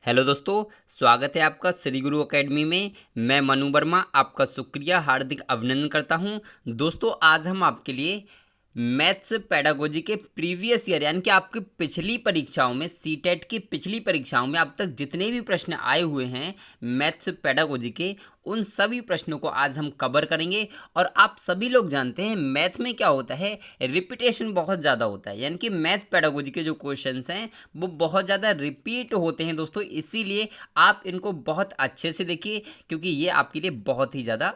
Hello दोस्तों, स्वागत है आपका श्री गुरु एकेडमी में। मैं मनु वर्मा आपका शुक्रिया हार्दिक अभिनंदन करता हूं। दोस्तों, आज हम आपके लिए मैथ्स पेडागोजी के प्रीवियस ईयर यानी कि आपकी पिछली परीक्षाओं में सीटेट की पिछली परीक्षाओं में अब तक जितने भी प्रश्न आए हुए हैं मैथ्स पेडागोजी के, उन सभी प्रश्नों को आज हम कवर करेंगे। और आप सभी लोग जानते हैं मैथ में क्या होता है, रिपीटेशन बहुत ज़्यादा होता है, यानी कि मैथ पेडागोजी के जो क्वेश्चंस हैं वो बहुत ज़्यादा रिपीट होते हैं दोस्तों। इसीलिए आप इनको बहुत अच्छे से देखिए, क्योंकि ये आपके लिए बहुत ही ज़्यादा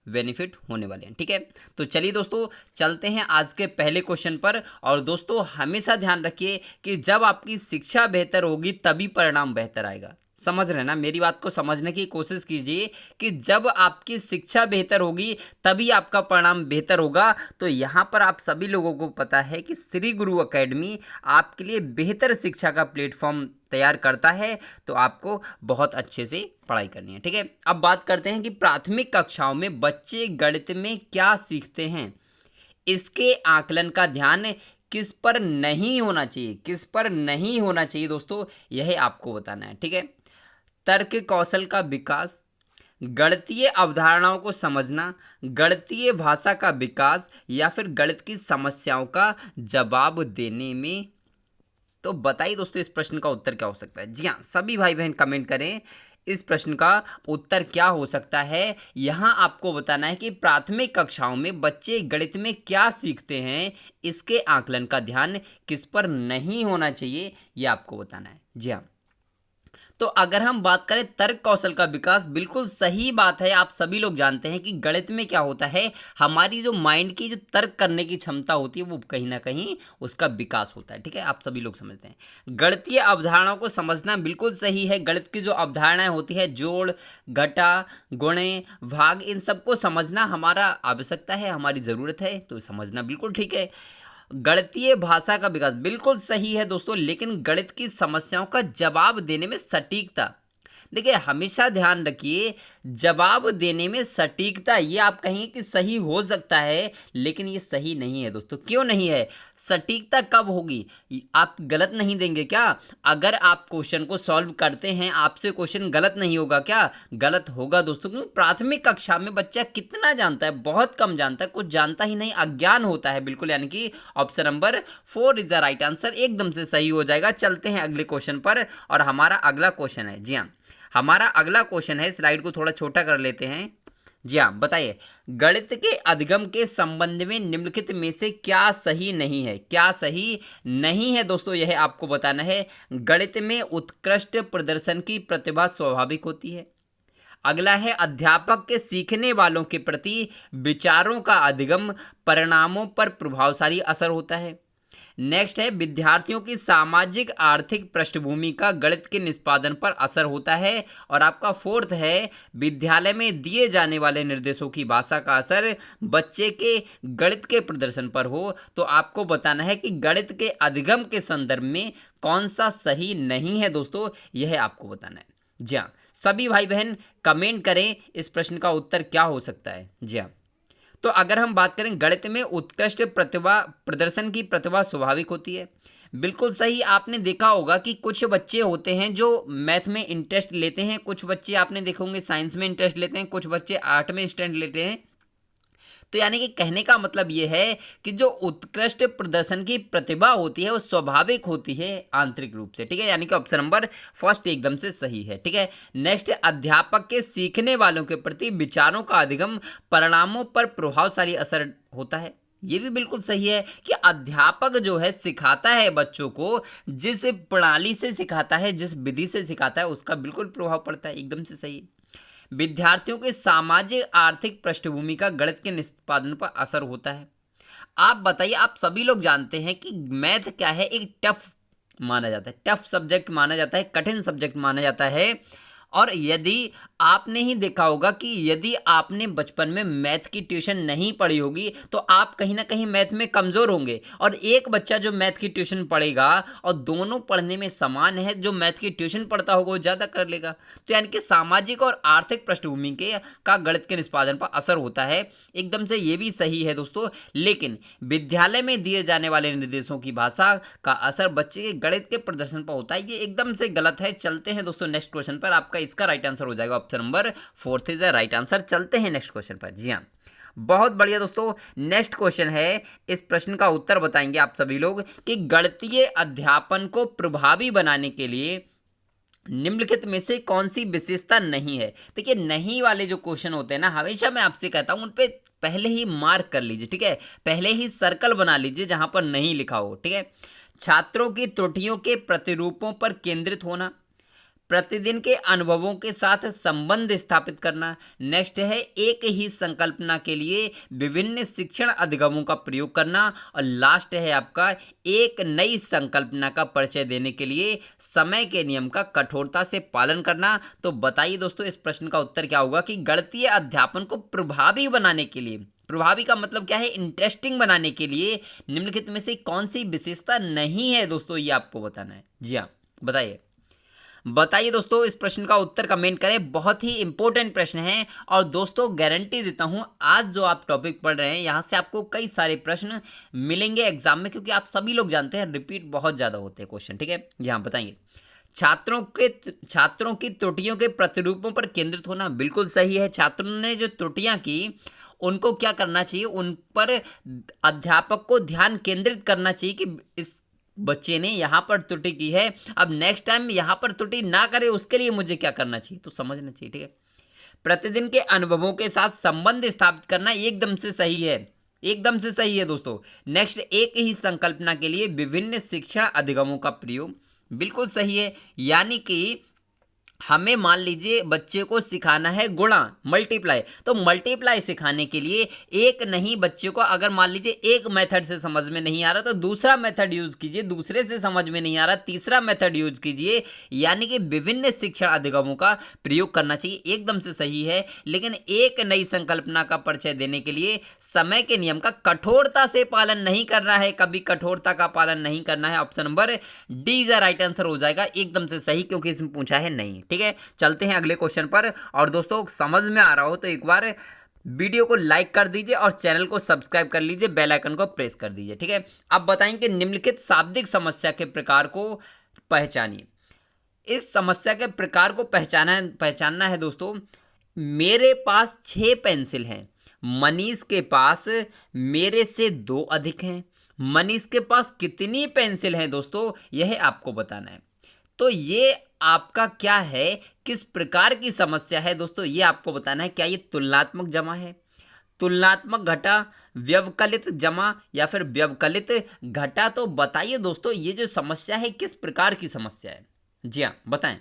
बेनिफिट होने वाले हैं। ठीक है, तो चलिए दोस्तों चलते हैं आज के पहले क्वेश्चन पर। और दोस्तों हमेशा ध्यान रखिए कि जब आपकी शिक्षा बेहतर होगी तभी परिणाम बेहतर आएगा। समझ रहे हैं ना, मेरी बात को समझने की कोशिश कीजिए कि जब आपकी शिक्षा बेहतर होगी तभी आपका परिणाम बेहतर होगा। तो यहाँ पर आप सभी लोगों को पता है कि श्री गुरु एकेडमी आपके लिए बेहतर शिक्षा का प्लेटफॉर्म तैयार करता है, तो आपको बहुत अच्छे से पढ़ाई करनी है। ठीक है, अब बात करते हैं कि प्राथमिक कक्षाओं में बच्चे गणित में क्या सीखते हैं, इसके आकलन का ध्यान किस पर नहीं होना चाहिए, किस पर नहीं होना चाहिए दोस्तों, यह आपको बताना है। ठीक है, तर्क कौशल का विकास, गणितीय अवधारणाओं को समझना, गणितीय भाषा का विकास, या फिर गणित की समस्याओं का जवाब देने में। तो बताइए दोस्तों इस प्रश्न का उत्तर क्या हो सकता है। जी हाँ, सभी भाई बहन कमेंट करें इस प्रश्न का उत्तर क्या हो सकता है। यहाँ आपको बताना है कि प्राथमिक कक्षाओं में बच्चे गणित में क्या सीखते हैं, इसके आकलन का ध्यान किस पर नहीं होना चाहिए, ये आपको बताना है। जी हाँ, तो अगर हम बात करें तर्क कौशल का विकास, बिल्कुल सही बात है। आप सभी लोग जानते हैं कि गणित में क्या होता है, हमारी जो माइंड की जो तर्क करने की क्षमता होती है वो कहीं ना कहीं उसका विकास होता है। ठीक है, आप सभी लोग समझते हैं। गणितीय अवधारणाओं को समझना बिल्कुल सही है। गणित की जो अवधारणाएं होती है, जोड़, घटा, गुणे, भाग, इन सबको समझना हमारा आवश्यकता है, हमारी ज़रूरत है, तो समझना बिल्कुल ठीक है। गणितीय भाषा का विकास बिल्कुल सही है दोस्तों, लेकिन गणित की समस्याओं का जवाब देने में सटीकता, देखिए हमेशा ध्यान रखिए, जवाब देने में सटीकता, ये आप कहेंगे कि सही हो सकता है, लेकिन ये सही नहीं है दोस्तों। क्यों नहीं है? सटीकता कब होगी? आप गलत नहीं देंगे क्या? अगर आप क्वेश्चन को सॉल्व करते हैं, आपसे क्वेश्चन गलत नहीं होगा क्या? गलत होगा दोस्तों, क्योंकि प्राथमिक कक्षा में बच्चा कितना जानता है, बहुत कम जानता है, कुछ जानता ही नहीं, अज्ञान होता है बिल्कुल। यानी कि option number 4 is the right answer, एकदम से सही हो जाएगा। चलते हैं अगले क्वेश्चन पर, और हमारा अगला क्वेश्चन है, जी हाँ, हमारा अगला क्वेश्चन है, स्लाइड को थोड़ा छोटा कर लेते हैं। जी हाँ, बताइए, गणित के अधिगम के संबंध में निम्नलिखित में से क्या सही नहीं है, क्या सही नहीं है दोस्तों, यह आपको बताना है। गणित में उत्कृष्ट प्रदर्शन की प्रतिभा स्वाभाविक होती है। अगला है, अध्यापक के सीखने वालों के प्रति विचारों का अधिगम परिणामों पर प्रभावशाली असर होता है। नेक्स्ट है, विद्यार्थियों की सामाजिक आर्थिक पृष्ठभूमि का गणित के निष्पादन पर असर होता है। और आपका फोर्थ है, विद्यालय में दिए जाने वाले निर्देशों की भाषा का असर बच्चे के गणित के प्रदर्शन पर हो। तो आपको बताना है कि गणित के अधिगम के संदर्भ में कौन सा सही नहीं है दोस्तों, यह आपको बताना है। जी हाँ, सभी भाई बहन कमेंट करें इस प्रश्न का उत्तर क्या हो सकता है। जी हाँ, तो अगर हम बात करें गणित में उत्कृष्ट प्रतिभा प्रदर्शन की प्रतिभा स्वाभाविक होती है, बिल्कुल सही। आपने देखा होगा कि कुछ बच्चे होते हैं जो मैथ में इंटरेस्ट लेते हैं, कुछ बच्चे आपने देखे होंगे साइंस में इंटरेस्ट लेते हैं, कुछ बच्चे आर्ट में इंटरेस्ट लेते हैं। तो यानी कि कहने का मतलब ये है कि जो उत्कृष्ट प्रदर्शन की प्रतिभा होती है वो स्वाभाविक होती है आंतरिक रूप से। ठीक है, यानी कि ऑप्शन नंबर फर्स्ट एकदम से सही है। ठीक है, नेक्स्ट, अध्यापक के सीखने वालों के प्रति विचारों का अधिगम परिणामों पर प्रभावशाली असर होता है। ये भी बिल्कुल सही है कि अध्यापक जो है सिखाता है बच्चों को, जिस प्रणाली से सिखाता है, जिस विधि से सिखाता है, उसका बिल्कुल प्रभाव पड़ता है, एकदम से सही है। विद्यार्थियों के सामाजिक आर्थिक पृष्ठभूमि का गणित के निष्पादन पर असर होता है। आप बताइए, आप सभी लोग जानते हैं कि मैथ क्या है, एक टफ माना जाता है, टफ सब्जेक्ट माना जाता है, कठिन सब्जेक्ट माना जाता है। और यदि आपने ही देखा होगा कि यदि आपने बचपन में मैथ की ट्यूशन नहीं पढ़ी होगी तो आप कहीं ना कहीं मैथ में कमज़ोर होंगे, और एक बच्चा जो मैथ की ट्यूशन पढ़ेगा और दोनों पढ़ने में समान है, जो मैथ की ट्यूशन पढ़ता होगा वो ज़्यादा कर लेगा। तो यानी कि सामाजिक और आर्थिक पृष्ठभूमि के का गणित के निष्पादन पर असर होता है, एकदम से ये भी सही है दोस्तों। लेकिन विद्यालय में दिए जाने वाले निर्देशों की भाषा का असर बच्चे के गणित के प्रदर्शन पर होता है, ये एकदम से गलत है। चलते हैं दोस्तों नेक्स्ट क्वेश्चन पर। आपका इसका राइट आंसर हो जाएगा option number 4 is the right answer. चलते हैं नेक्स्ट क्वेश्चन पर। जी हाँ, बहुत बढ़िया दोस्तों। नेक्स्ट क्वेश्चन है, इस प्रश्न का उत्तर बताएंगे आप सभी लोग कि गणितीय अध्यापन को प्रभावी बनाने के लिए निम्नलिखित में से कौन सी विशेषता नहीं है। देखिए, नहीं वाले जो क्वेश्चन होते हैं ना, हमेशा मैं आपसे कहता हूं उन पे पहले ही मार्क कर लीजिए, ठीक है, पहले ही सर्कल बना लीजिए जहां पर नहीं लिखा हो, ठीक है। छात्रों की त्रुटियों के प्रतिरूपों पर केंद्रित होना, प्रतिदिन के अनुभवों के साथ संबंध स्थापित करना, नेक्स्ट है एक ही संकल्पना के लिए विभिन्न शिक्षण अधिगमों का प्रयोग करना, और लास्ट है आपका एक नई संकल्पना का परिचय देने के लिए समय के नियम का कठोरता से पालन करना। तो बताइए दोस्तों, इस प्रश्न का उत्तर क्या होगा कि गणितीय अध्यापन को प्रभावी बनाने के लिए, प्रभावी का मतलब क्या है, इंटरेस्टिंग बनाने के लिए निम्नलिखित में से कौन सी विशेषता नहीं है दोस्तों, ये आपको बताना है। जी हाँ, बताइए दोस्तों, इस प्रश्न का उत्तर कमेंट करें। बहुत ही इंपॉर्टेंट प्रश्न है, और दोस्तों गारंटी देता हूं आज जो आप टॉपिक पढ़ रहे हैं यहां से आपको कई सारे प्रश्न मिलेंगे एग्जाम में, क्योंकि आप सभी लोग जानते हैं रिपीट बहुत ज़्यादा होते हैं क्वेश्चन, ठीक है। यहाँ बताइए, छात्रों की त्रुटियों के प्रतिरूपों पर केंद्रित होना, बिल्कुल सही है। छात्रों ने जो त्रुटियां की उनको क्या करना चाहिए, उन पर अध्यापक को ध्यान केंद्रित करना चाहिए कि इस बच्चे ने यहाँ पर त्रुटि की है, अब नेक्स्ट टाइम यहाँ पर त्रुटि ना करे उसके लिए मुझे क्या करना चाहिए, तो समझना चाहिए, ठीक है। प्रतिदिन के अनुभवों के साथ संबंध स्थापित करना एकदम से सही है, एकदम से सही है दोस्तों। नेक्स्ट, एक ही संकल्पना के लिए विभिन्न शिक्षण अधिगमों का प्रयोग, बिल्कुल सही है। यानी कि हमें मान लीजिए बच्चे को सिखाना है गुणा, मल्टीप्लाई, तो मल्टीप्लाई सिखाने के लिए एक नहीं, बच्चे को अगर मान लीजिए एक मेथड से समझ में नहीं आ रहा तो दूसरा मेथड यूज कीजिए, दूसरे से समझ में नहीं आ रहा तीसरा मेथड यूज कीजिए। यानी कि विभिन्न शिक्षण अधिगमों का प्रयोग करना चाहिए, एकदम से सही है। लेकिन एक नई संकल्पना का परिचय देने के लिए समय के नियम का कठोरता से पालन नहीं करना है, कभी कठोरता का पालन नहीं करना है। Option number D is the right answer हो जाएगा, एकदम से सही, क्योंकि इसमें पूछा है नहीं, ठीक है। चलते हैं अगले क्वेश्चन पर। और दोस्तों समझ में आ रहा हो तो एक बार वीडियो को लाइक कर दीजिए और चैनल को सब्सक्राइब कर लीजिए, बेल आइकन को प्रेस कर दीजिए, ठीक है। अब बताएंगे निम्नलिखित शाब्दिक समस्या के प्रकार को पहचानिए। इस समस्या के प्रकार को पहचानना है दोस्तों। मेरे पास 6 पेंसिल हैं, मनीष के पास मेरे से 2 अधिक हैं। मनीष के पास कितनी पेंसिल हैं दोस्तों, यह आपको बताना है। तो ये आपका क्या है, किस प्रकार की समस्या है दोस्तों, ये आपको बताना है। क्या ये तुलनात्मक जमा है, तुलनात्मक घटा, व्यवकलित जमा या फिर व्यवकलित घटा? तो बताइए दोस्तों, ये जो समस्या है किस प्रकार की समस्या है। जी हाँ, बताएं।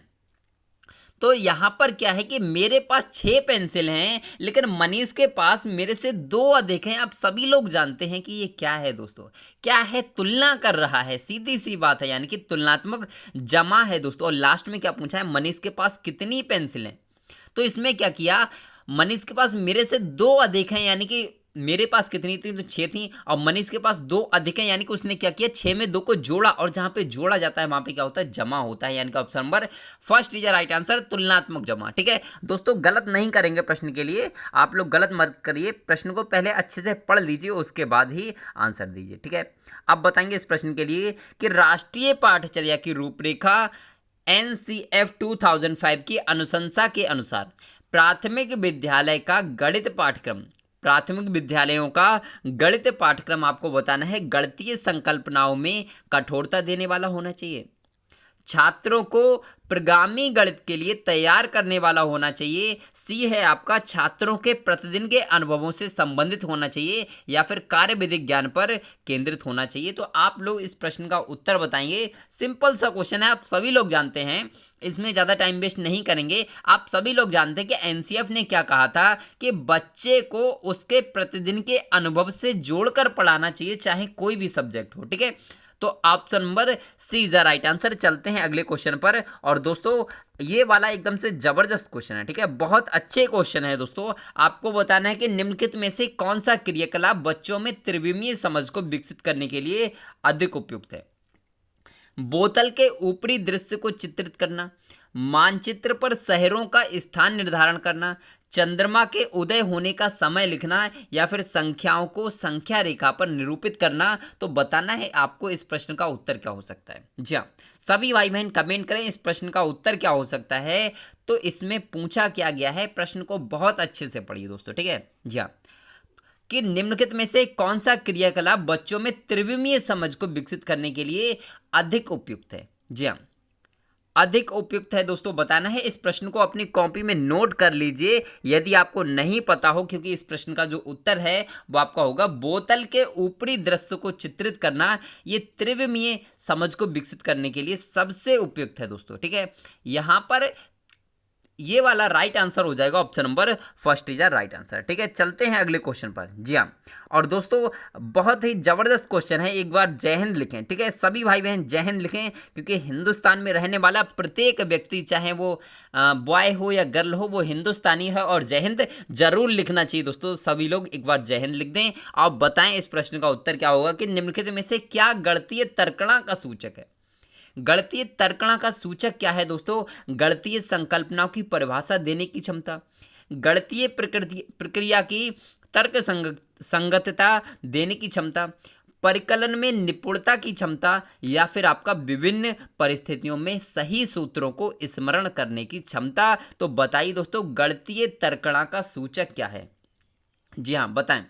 तो यहाँ पर क्या है कि मेरे पास 6 पेंसिल हैं लेकिन मनीष के पास मेरे से 2 अधिक हैं। आप सभी लोग जानते हैं कि ये क्या है दोस्तों, क्या है, तुलना कर रहा है, सीधी सी बात है, यानी कि तुलनात्मक जमा है दोस्तों। और लास्ट में क्या पूछा है, मनीष के पास कितनी पेंसिल हैं। तो इसमें क्या किया, मनीष के पास मेरे से 2 अधिक हैं, यानी कि मेरे पास कितनी थी, तो 6 थी, और मनीष के पास 2 अधिक है, यानी कि उसने क्या किया, 6 में 2 को जोड़ा, और जहां पे जोड़ा जाता है वहां पे क्या होता है, जमा होता है। यानी कि option number first is right answer, तुलनात्मक जमा, ठीक है दोस्तों। गलत नहीं करेंगे प्रश्न के लिए, आप लोग गलत मत करिए, प्रश्न को पहले अच्छे से पढ़ लीजिए उसके बाद ही आंसर दीजिए, ठीक है। अब बताएंगे इस प्रश्न के लिए कि राष्ट्रीय पाठचर्या की रूपरेखा NCF 2005 की अनुशंसा के अनुसार प्राथमिक विद्यालय का गणित पाठ्यक्रम, प्राथमिक विद्यालयों का गणित पाठ्यक्रम आपको बताना है गणितीय संकल्पनाओं में कठोरता देने वाला होना चाहिए, छात्रों को प्रगामी गणित के लिए तैयार करने वाला होना चाहिए, सी है आपका छात्रों के प्रतिदिन के अनुभवों से संबंधित होना चाहिए, या फिर कार्य विधिक ज्ञान पर केंद्रित होना चाहिए। तो आप लोग इस प्रश्न का उत्तर बताएंगे। सिंपल सा क्वेश्चन है, आप सभी लोग जानते हैं, इसमें ज़्यादा टाइम वेस्ट नहीं करेंगे। आप सभी लोग जानते हैं कि NCF ने क्या कहा था कि बच्चे को उसके प्रतिदिन के अनुभव से जोड़कर पढ़ाना चाहिए, चाहे कोई भी सब्जेक्ट हो, ठीक है। तो option number C is the right answer. चलते हैं अगले क्वेश्चन पर। और दोस्तों ये वाला एकदम से जबरदस्त क्वेश्चन है, ठीक है, बहुत अच्छे क्वेश्चन है दोस्तों। आपको बताना है कि निम्नलिखित में से कौन सा क्रियाकलाप बच्चों में त्रिविमीय समझ को विकसित करने के लिए अधिक उपयुक्त है। बोतल के ऊपरी दृश्य को चित्रित करना, मानचित्र पर शहरों का स्थान निर्धारण करना, चंद्रमा के उदय होने का समय लिखना, या फिर संख्याओं को संख्या रेखा पर निरूपित करना। तो बताना है आपको इस प्रश्न का उत्तर क्या हो सकता है। जी हाँ, सभी भाई बहन कमेंट करें इस प्रश्न का उत्तर क्या हो सकता है। तो इसमें पूछा क्या गया है, प्रश्न को बहुत अच्छे से पढ़िए दोस्तों, ठीक है। जी हाँ, कि निम्नलिखित में से कौन सा क्रियाकलाप बच्चों में त्रिविमीय समझ को विकसित करने के लिए अधिक उपयुक्त है। जी हाँ, अधिक उपयुक्त है दोस्तों, बताना है। इस प्रश्न को अपनी कॉपी में नोट कर लीजिए यदि आपको नहीं पता हो, क्योंकि इस प्रश्न का जो उत्तर है वो आपका होगा बोतल के ऊपरी दृश्य को चित्रित करना। ये त्रिविमीय समझ को विकसित करने के लिए सबसे उपयुक्त है दोस्तों, ठीक है। यहां पर ये वाला राइट आंसर हो जाएगा, option number first is right answer, ठीक है। चलते हैं अगले क्वेश्चन पर। जी हाँ, और दोस्तों बहुत ही जबरदस्त क्वेश्चन है, एक बार जय हिंद लिखें, ठीक है। सभी भाई बहन जय हिंद लिखें, क्योंकि हिंदुस्तान में रहने वाला प्रत्येक व्यक्ति, चाहे वो बॉय हो या गर्ल हो, वो हिंदुस्तानी है और जय हिंद जरूर लिखना चाहिए दोस्तों। सभी लोग एक बार जय हिंद लिख दें। आप बताएं इस प्रश्न का उत्तर क्या होगा कि निम्नलिखित में से क्या गणितीय तर्कणा का सूचक है। गणितीय तर्कणा का सूचक क्या है दोस्तों। गणितीय संकल्पनाओं की परिभाषा देने की क्षमता, गणितीय प्रक्रिया की तर्क संगतता देने की क्षमता, परिकलन में निपुणता की क्षमता, या फिर आपका विभिन्न परिस्थितियों में सही सूत्रों को स्मरण करने की क्षमता। तो बताइए दोस्तों गणितीय तर्कणा का सूचक क्या है। जी हाँ बताएं।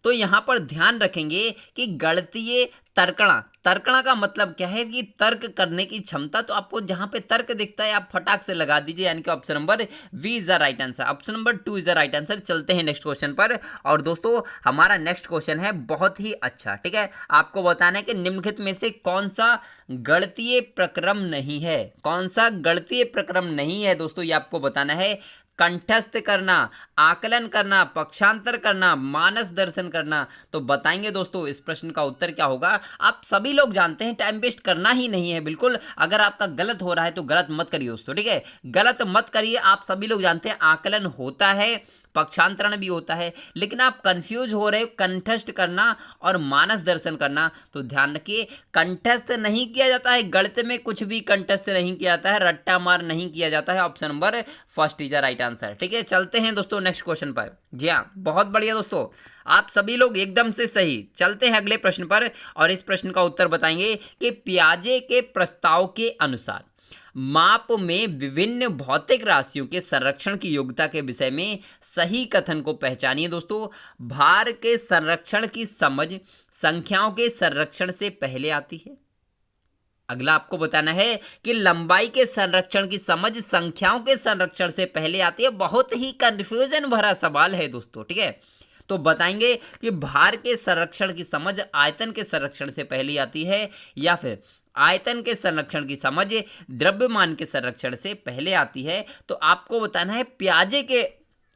तो यहां पर ध्यान रखेंगे कि गणितीय तर्कणा, तर्कणा का मतलब क्या है कि तर्क करने की क्षमता। तो आपको जहां पे तर्क दिखता है आप फटाक से लगा दीजिए, यानी कि option number B is the right answer, option number 2 is the right answer. चलते हैं नेक्स्ट क्वेश्चन पर। और दोस्तों हमारा नेक्स्ट क्वेश्चन है बहुत ही अच्छा, ठीक है। आपको बताना है कि निम्नलिखित में से कौन सा गणितीय प्रक्रम नहीं है। कौन सा गणितीय प्रक्रम नहीं है दोस्तों, ये आपको बताना है। कंठस्थ करना, आकलन करना, पक्षांतर करना, मानस दर्शन करना। तो बताएंगे दोस्तों इस प्रश्न का उत्तर क्या होगा। आप सभी लोग जानते हैं टाइम वेस्ट करना ही नहीं है बिल्कुल। अगर आपका गलत हो रहा है तो गलत मत करिए दोस्तों, ठीक है, गलत मत करिए। आप सभी लोग जानते हैं आकलन होता है, पक्षांतरण भी होता है, लेकिन आप कंफ्यूज हो रहे हो कंठस्थ करना और मानस दर्शन करना। तो ध्यान रखिए कंठस्थ नहीं किया जाता है, गणित में कुछ भी कंठस्थ नहीं किया जाता है, रट्टा मार नहीं किया जाता है। Option number first is the right answer, ठीक है। चलते हैं दोस्तों नेक्स्ट क्वेश्चन पर। जी हाँ बहुत बढ़िया दोस्तों, आप सभी लोग एकदम से सही। चलते हैं अगले प्रश्न पर और इस प्रश्न का उत्तर बताएंगे कि पियाजे के प्रस्ताव के अनुसार माप में विभिन्न भौतिक राशियों के संरक्षण की योग्यता के विषय में सही कथन को पहचानिए दोस्तों। भार के संरक्षण की समझ संख्याओं के संरक्षण से पहले आती है। अगला आपको बताना है कि लंबाई के संरक्षण की समझ संख्याओं के संरक्षण से पहले आती है। बहुत ही कंफ्यूजन भरा सवाल है दोस्तों, ठीक है। तो बताएंगे कि भार के संरक्षण की समझ आयतन के संरक्षण से पहले आती है, या फिर आयतन के संरक्षण की समझ द्रव्यमान के संरक्षण से पहले आती है। तो आपको बताना है पियाजे के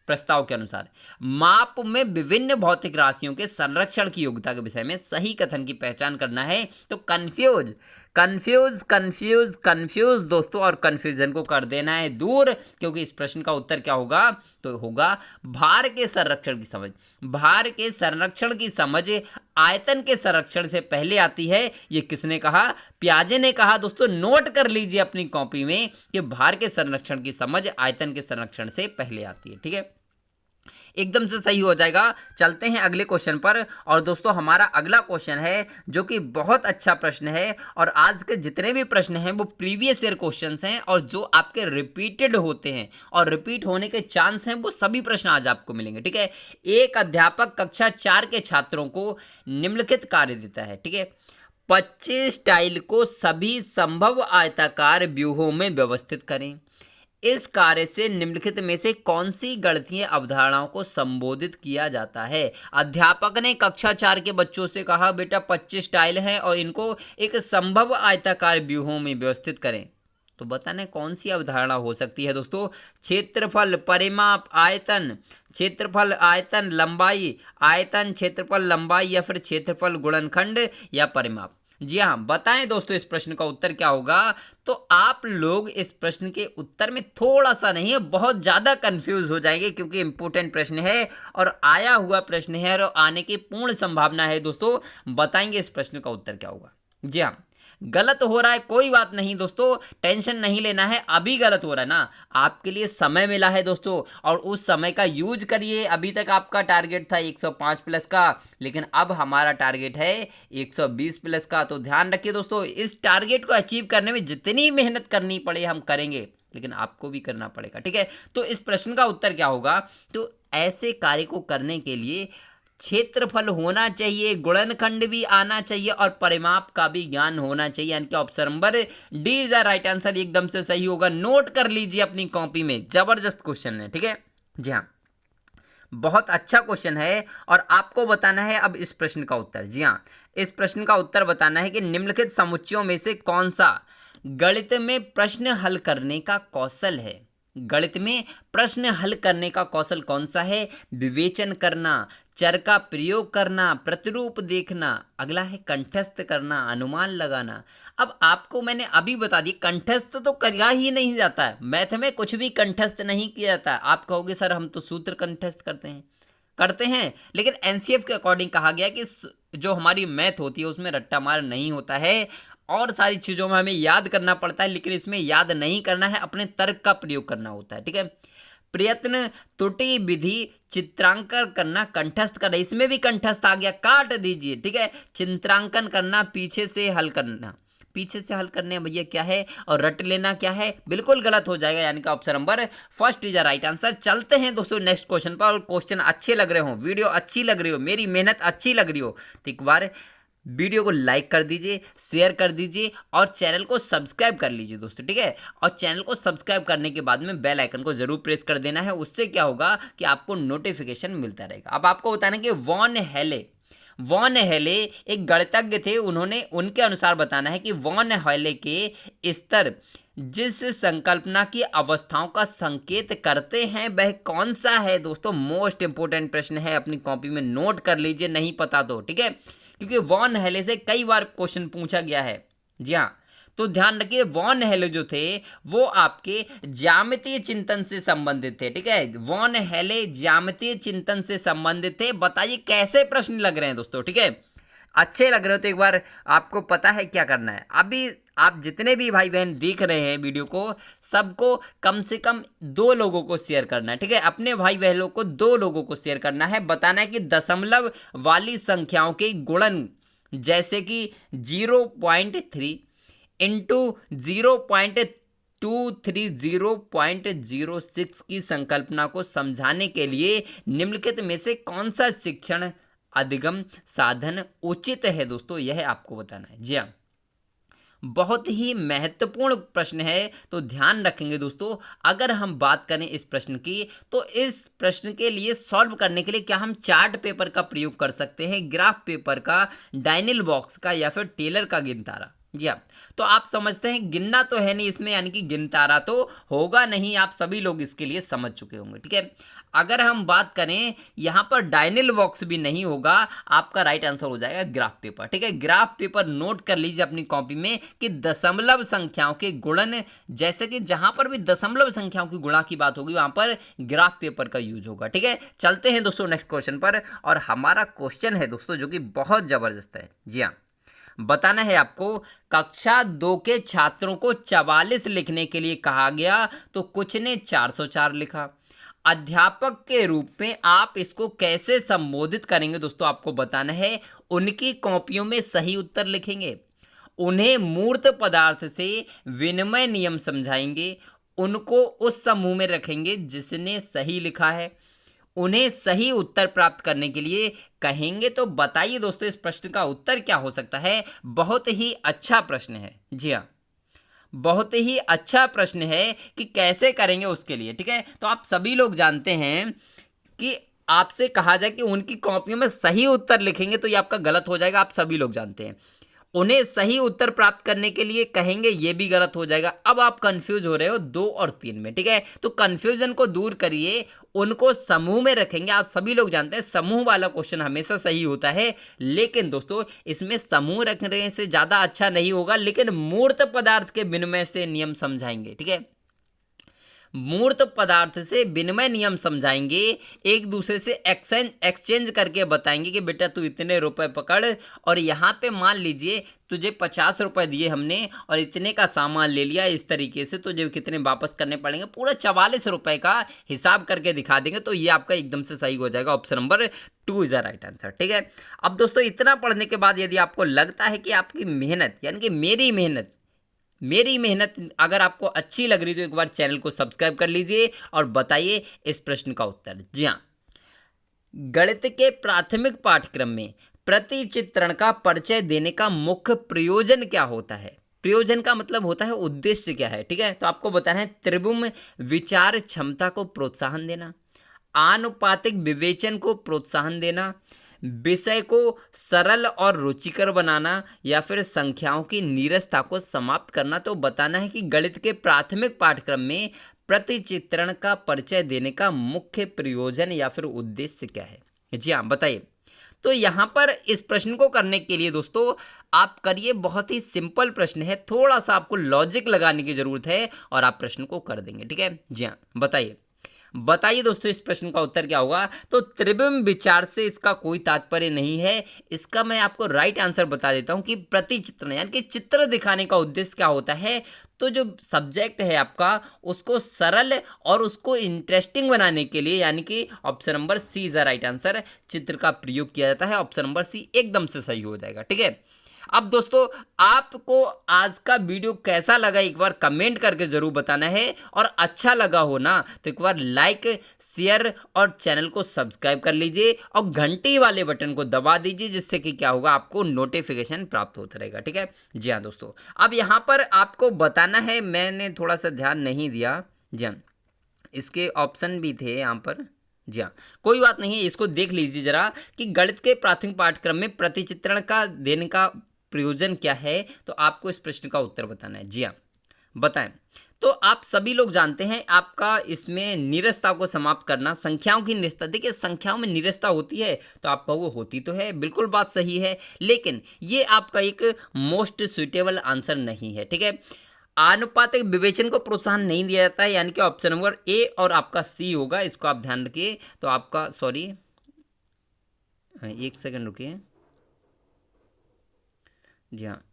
प्रस्ताव के अनुसार माप में विभिन्न भौतिक राशियों के संरक्षण की योग्यता के विषय में सही कथन की पहचान करना है। तो कंफ्यूज कंफ्यूज कंफ्यूज कंफ्यूज दोस्तों, और कंफ्यूजन को कर देना है दूर, क्योंकि इस प्रश्न का उत्तर क्या होगा। तो होगा भार के संरक्षण की समझ। भार के संरक्षण की समझ आयतन के संरक्षण से पहले आती है। ये किसने कहा? पियाजे ने कहा दोस्तों। नोट कर लीजिए अपनी कॉपी में कि भार के संरक्षण की समझ आयतन के संरक्षण से पहले आती है, ठीक है, एकदम से सही हो जाएगा। चलते हैं अगले क्वेश्चन पर। और दोस्तों हमारा अगला क्वेश्चन है जो कि बहुत अच्छा प्रश्न है, और आज के जितने भी प्रश्न हैं वो प्रीवियस ईयर क्वेश्चंस हैं, और जो आपके रिपीटेड होते हैं और रिपीट होने के चांस हैं वो सभी प्रश्न आज आपको मिलेंगे, ठीक है। एक अध्यापक कक्षा 4 के छात्रों को निम्नलिखित कार्य देता है, ठीक है। 25 टाइल को सभी संभव आयताकार व्यूहों में व्यवस्थित करें। इस कार्य से निम्नलिखित में से कौन सी गणितीय अवधारणाओं को संबोधित किया जाता है। अध्यापक ने कक्षा 4 के बच्चों से कहा बेटा 25 टाइल हैं और इनको एक संभव आयताकार व्यूहों में व्यवस्थित करें। तो बताना कौन सी अवधारणा हो सकती है दोस्तों। क्षेत्रफल, परिमाप, आयतन, क्षेत्रफल, आयतन, लंबाई, आयतन, क्षेत्रफल, लंबाई, या फिर क्षेत्रफल गुणनखंड या परिमाप। जी हाँ, बताएं दोस्तों इस प्रश्न का उत्तर क्या होगा। तो आप लोग इस प्रश्न के उत्तर में थोड़ा सा नहीं, बहुत ज़्यादा कंफ्यूज हो जाएंगे, क्योंकि इंपॉर्टेंट प्रश्न है और आया हुआ प्रश्न है और आने की पूर्ण संभावना है दोस्तों। बताएंगे इस प्रश्न का उत्तर क्या होगा। जी हाँ, गलत हो रहा है कोई बात नहीं दोस्तों, टेंशन नहीं लेना है। अभी गलत हो रहा है ना, आपके लिए समय मिला है दोस्तों, और उस समय का यूज करिए। अभी तक आपका टारगेट था 105 प्लस का, लेकिन अब हमारा टारगेट है 120 प्लस का। तो ध्यान रखिए दोस्तों, इस टारगेट को अचीव करने में जितनी मेहनत करनी पड़े हम करेंगे, लेकिन आपको भी करना पड़ेगा, ठीक है। तो इस प्रश्न का उत्तर क्या होगा। तो ऐसे कार्य को करने के लिए क्षेत्रफल होना चाहिए, गुणनखंड भी आना चाहिए और परिमाप का भी ज्ञान होना चाहिए, यानी कि option number D is the right answer, एकदम से सही होगा। नोट कर लीजिए अपनी कॉपी में, जबरदस्त क्वेश्चन है, ठीक है। जी हाँ, बहुत अच्छा क्वेश्चन है और आपको बताना है अब इस प्रश्न का उत्तर। जी हाँ, इस प्रश्न का उत्तर बताना है कि निम्नलिखित समुच्चयों में से कौन सा गणित में प्रश्न हल करने का कौशल है। गणित में प्रश्न हल करने का कौशल कौन सा है। विवेचन करना, चर का प्रयोग करना, प्रतिरूप देखना, अगला है कंठस्थ करना, अनुमान लगाना। अब आपको मैंने अभी बता दिया, कंठस्थ तो किया ही नहीं जाता है, मैथ में कुछ भी कंठस्थ नहीं किया जाता है। आप कहोगे सर हम तो सूत्र कंठस्थ करते हैं, लेकिन एनसीएफ के अकॉर्डिंग कहा गया कि जो हमारी मैथ होती है उसमें रट्टा मार नहीं होता है, और सारी चीज़ों में हमें याद करना पड़ता है, लेकिन इसमें याद नहीं करना है, अपने तर्क का प्रयोग करना होता है, ठीक है। प्रयत्न, त्रुटि, विधि, चित्रांकन करना, कंठस्थ करना, इसमें भी कंठस्थ आ गया, काट दीजिए, ठीक है। चित्रांकन करना, पीछे से हल करना, पीछे से हल करने भैया क्या है, और रट लेना क्या है, बिल्कुल गलत हो जाएगा, यानी कि option number first is the right answer. चलते हैं दोस्तों नेक्स्ट क्वेश्चन पर। और क्वेश्चन अच्छे लग रहे हो, वीडियो अच्छी लग रही हो, मेरी मेहनत अच्छी लग रही हो, तो एक बार वीडियो को लाइक कर दीजिए, शेयर कर दीजिए और चैनल को सब्सक्राइब कर लीजिए दोस्तों, ठीक है। और चैनल को सब्सक्राइब करने के बाद में बेल आइकन को जरूर प्रेस कर देना है, उससे क्या होगा कि आपको नोटिफिकेशन मिलता रहेगा। अब आपको बताना कि वॉन हेले एक गणितज्ञ थे, उन्होंने उनके अनुसार बताना है कि वॉन हेले के स्तर जिस संकल्पना की अवस्थाओं का संकेत करते हैं वह कौन सा है। दोस्तों मोस्ट इंपोर्टेंट प्रश्न है, अपनी कॉपी में नोट कर लीजिए, नहीं पता तो, ठीक है, क्योंकि वॉन हेले से कई बार क्वेश्चन पूछा गया है। जी हाँ, तो ध्यान रखिए, वॉन हेले जो थे वो आपके ज्यामितीय चिंतन से संबंधित थे, ठीक है। वॉन हेले ज्यामितीय चिंतन से संबंधित थे। बताइए कैसे प्रश्न लग रहे हैं दोस्तों, ठीक है। अच्छे लग रहे हो तो एक बार आपको पता है क्या करना है। अभी आप जितने भी भाई बहन देख रहे हैं वीडियो को, सबको कम से कम 2 लोगों को शेयर करना है, ठीक है। अपने भाई बहनों को 2 लोगों को शेयर करना है। बताना है कि दशमलव वाली संख्याओं के गुणन, जैसे कि 0.3 इंटू 0.23 0.06 की संकल्पना को समझाने के लिए निम्नलिखित में से कौन सा शिक्षण अधिगम साधन उचित है। दोस्तों यह आपको बताना है। जी हाँ, बहुत ही महत्वपूर्ण प्रश्न है, तो ध्यान रखेंगे दोस्तों। अगर हम बात करें इस प्रश्न की, तो इस प्रश्न के लिए सॉल्व करने के लिए क्या हम चार्ट पेपर का प्रयोग कर सकते हैं, ग्राफ पेपर का, डायनिल बॉक्स का, या फिर टेलर का गिनतारा। जी हाँ, तो आप समझते हैं गिनना तो है नहीं इसमें, यानी कि गिनतारा तो होगा नहीं, आप सभी लोग इसके लिए समझ चुके होंगे, ठीक है। अगर हम बात करें यहाँ पर डायनिल बॉक्स भी नहीं होगा, आपका राइट आंसर हो जाएगा ग्राफ पेपर, ठीक है। ग्राफ पेपर नोट कर लीजिए अपनी कॉपी में कि दशमलव संख्याओं के गुणन, जैसे कि जहां पर भी दशमलव संख्याओं की गुणा की बात होगी वहां पर ग्राफ पेपर का यूज होगा, ठीक है। चलते हैं दोस्तों नेक्स्ट क्वेश्चन पर, और हमारा क्वेश्चन है दोस्तों जो कि बहुत जबरदस्त है। जी हाँ, बताना है आपको, कक्षा 2 के छात्रों को 44 लिखने के लिए कहा गया, तो कुछ ने 404 लिखा। अध्यापक के रूप में आप इसको कैसे संबोधित करेंगे दोस्तों, आपको बताना है। उनकी कॉपियों में सही उत्तर लिखेंगे, उन्हें मूर्त पदार्थ से विनिमय नियम समझाएंगे, उनको उस समूह में रखेंगे जिसने सही लिखा है, उन्हें सही उत्तर प्राप्त करने के लिए कहेंगे। तो बताइए दोस्तों इस प्रश्न का उत्तर क्या हो सकता है। बहुत ही अच्छा प्रश्न है। जी हाँ, बहुत ही अच्छा प्रश्न है कि कैसे करेंगे उसके लिए, ठीक है। तो आप सभी लोग जानते हैं कि आपसे कहा जाए कि उनकी कॉपियों में सही उत्तर लिखेंगे, तो ये आपका गलत हो जाएगा, आप सभी लोग जानते हैं। उन्हें सही उत्तर प्राप्त करने के लिए कहेंगे, ये भी गलत हो जाएगा। अब आप कंफ्यूज हो रहे हो 2 और 3 में, ठीक है, तो कंफ्यूजन को दूर करिए, उनको समूह में रखेंगे। आप सभी लोग जानते हैं समूह वाला क्वेश्चन हमेशा सही होता है, लेकिन दोस्तों इसमें समूह रखने से ज्यादा अच्छा नहीं होगा, लेकिन मूर्त पदार्थ के विनिमय से नियम समझाएंगे, ठीक है, मूर्त पदार्थ से विनिमय नियम समझाएंगे, एक दूसरे से एक्सचेंज करके बताएंगे कि बेटा तू इतने रुपए पकड़, और यहाँ पे मान लीजिए तुझे 50 रुपए दिए हमने और इतने का सामान ले लिया, इस तरीके से तुझे कितने वापस करने पड़ेंगे, पूरा 44 रुपए का हिसाब करके दिखा देंगे, तो ये आपका एकदम से सही हो जाएगा। Option number 2 is the right answer, ठीक है। अब दोस्तों इतना पढ़ने के बाद यदि आपको लगता है कि आपकी मेहनत यानी कि मेरी मेहनत अगर आपको अच्छी लग रही तो एक बार चैनल को सब्सक्राइब कर लीजिए और बताइए इस प्रश्न का उत्तर। जी हाँ, गणित के प्राथमिक पाठ्यक्रम में प्रतिचित्रण का परिचय देने का मुख्य प्रयोजन क्या होता है? प्रयोजन का मतलब होता है उद्देश्य क्या है, ठीक है, तो आपको बताना है त्रिभुम विचार क्षमता को प्रोत्साहन देना, आनुपातिक विवेचन को प्रोत्साहन देना, विषय को सरल और रुचिकर बनाना, या फिर संख्याओं की नीरसता को समाप्त करना। तो बताना है कि गणित के प्राथमिक पाठ्यक्रम में प्रतिचित्रण का परिचय देने का मुख्य प्रयोजन या फिर उद्देश्य क्या है। जी हाँ, बताइए। तो यहाँ पर इस प्रश्न को करने के लिए दोस्तों आप करिए, बहुत ही सिंपल प्रश्न है, थोड़ा सा आपको लॉजिक लगाने की जरूरत है और आप प्रश्न को कर देंगे, ठीक है। जी हाँ, बताइए दोस्तों इस प्रश्न का उत्तर क्या होगा। तो त्रिभुम विचार से इसका कोई तात्पर्य नहीं है, इसका मैं आपको राइट आंसर बता देता हूं कि प्रतिचित्रण यानी कि चित्र दिखाने का उद्देश्य क्या होता है। तो जो सब्जेक्ट है आपका उसको सरल और उसको इंटरेस्टिंग बनाने के लिए, यानी कि option number C is the right answer, चित्र का प्रयोग किया जाता है। ऑप्शन नंबर सी एकदम से सही हो जाएगा, ठीक है। अब दोस्तों आपको आज का वीडियो कैसा लगा एक बार कमेंट करके जरूर बताना है, और अच्छा लगा हो ना तो एक बार लाइक शेयर और चैनल को सब्सक्राइब कर लीजिए और घंटी वाले बटन को दबा दीजिए, जिससे कि क्या होगा आपको नोटिफिकेशन प्राप्त होता रहेगा, ठीक है। जी हाँ दोस्तों, अब यहाँ पर आपको बताना है, मैंने थोड़ा सा ध्यान नहीं दिया। जी हाँ, इसके ऑप्शन भी थे यहाँ पर। जी हाँ, कोई बात नहीं है, इसको देख लीजिए जरा कि गणित के प्राथमिक पाठ्यक्रम में प्रतिचित्रण का देने का प्रयोजन क्या है। तो आपको इस प्रश्न का उत्तर बताना है। जी हाँ, बताएं। तो आप सभी लोग जानते हैं आपका इसमें नीरसता को समाप्त करना, संख्याओं की नीरसता, देखिए संख्याओं में नीरसता होती है तो आपका वो होती तो है, बिल्कुल बात सही है, लेकिन ये आपका एक मोस्ट सुइटेबल आंसर नहीं है, ठीक है। आनुपातिक विवेचन को प्रोत्साहन नहीं दिया जाता है, यानी कि ऑप्शन नंबर ए और आपका सी होगा, इसको आप ध्यान रखिए। तो आपका सॉरी, एक सेकंड रुकिए। जी हाँ,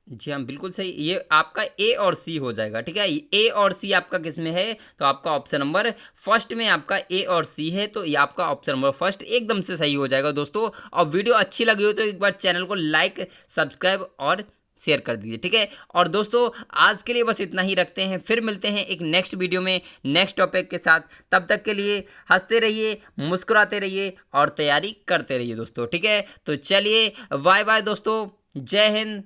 जी हाँ, बिल्कुल सही, ये आपका ए और सी हो जाएगा, ठीक है। ए और सी आपका किस में है, तो आपका ऑप्शन नंबर फर्स्ट में आपका ए और सी है, तो ये आपका ऑप्शन नंबर फर्स्ट एकदम से सही हो जाएगा दोस्तों। और वीडियो अच्छी लगी हो तो एक बार चैनल को लाइक सब्सक्राइब और शेयर कर दीजिए, ठीक है। और दोस्तों आज के लिए बस इतना ही रखते हैं, फिर मिलते हैं एक नेक्स्ट वीडियो में नेक्स्ट टॉपिक के साथ। तब तक के लिए हंसते रहिए, मुस्कुराते रहिए और तैयारी करते रहिए दोस्तों, ठीक है। तो चलिए बाय बाय दोस्तों, जय हिंद,